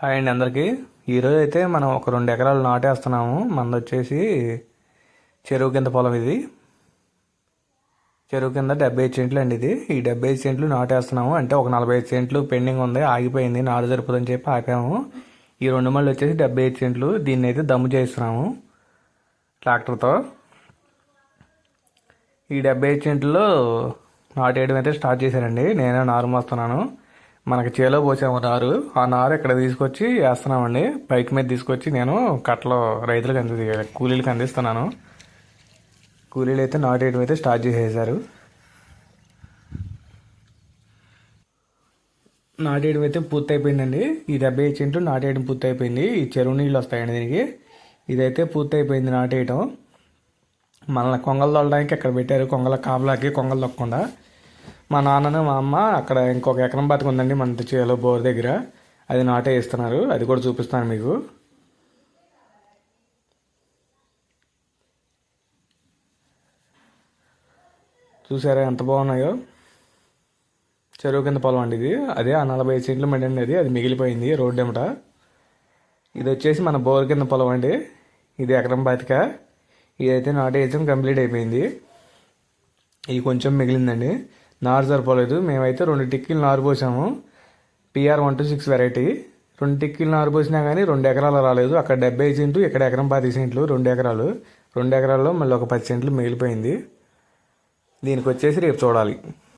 Hi అండి అందరికీ. ఈరోజు అయితే మనం ఒక 2 ఎకరాలు నాటేస్తున్నాము. మనది వచ్చేసి చెరువు కింద పొలం ఇది. చెరువు కింద 75 సెంట్లు అండి ఇది. ఈ 75 సెంట్లు నాటేస్తున్నాము. అంటే ఒక 45 సెంట్లు పెండింగ్ ఉంది, ఆగిపోయింది, నాటు సరిపోదని చెప్పి ఆపాము. ఈ 2 మళ్ళీ వచ్చేసి 75 సెంట్లు. దీన్ని అయితే దమ్ము చేస్తున్నాము ట్రాక్టర్తో. ఈ 75 సెంట్లో నాటేయడం అయితే స్టార్ట్ చేశానండి. నేనే నారు మోస్తున్నాను. మనకి చేలో పోసాము నారు. ఆ నారు ఇక్కడ తీసుకొచ్చి వేస్తున్నామండి. బైక్ మీద తీసుకొచ్చి నేను కట్టలో రైతులకు కూలీలకు అందిస్తున్నాను. కూలీలు అయితే నాటేయడం అయితే స్టార్ట్ చేసేసారు. నాటేయడం అయితే పూర్తి అయిపోయిందండి. ఈ 75 సెంట్లు నాటేయడం పూర్తి అయిపోయింది. ఈ చెరువు నీళ్ళు వస్తాయండి దీనికి. ఇదైతే పూర్తి అయిపోయింది నాటేయడం. మనల్ని కొంగలు తోలడానికి అక్కడ పెట్టారు, కొంగల కాపలాకి కొంగలు తొక్కకుండా. మా నాన్నను మా అమ్మ అక్కడ ఇంకొక ఎకరం బతికి ఉందండి మన చేలో బోర్ దగ్గర, అది నాటే ఇస్తున్నారు. అది కూడా చూపిస్తాను మీకు. చూసారా ఎంత బాగున్నాయో. చెరువు కింద పొలం అండి ఇది. అదే ఆ 45 సెంట్లు మండి అది మిగిలిపోయింది రోడ్డు ఏమట. ఇది వచ్చేసి మన బోర్ కింద పొలం అండి. ఇది ఎకరం బతిక. ఇదైతే నాటేయడం కంప్లీట్ అయిపోయింది. ఇది కొంచెం మిగిలిందండి, నారు సరిపోలేదు. మేమైతే 2 టిక్కీలు నారు పోసాము, PR-126 వెరైటీ. 2 టిక్కీలు నారు పోసినా కానీ 2 ఎకరాలు రాలేదు. అక్కడ 75 సెంట్లు, ఇక్కడ ఎకరం 10 సెంట్లు, 2 ఎకరాలు. 2 ఎకరాల్లో మళ్ళీ ఒక 10 సెంట్లు మిగిలిపోయింది. దీనికి వచ్చేసి రేపు చూడాలి.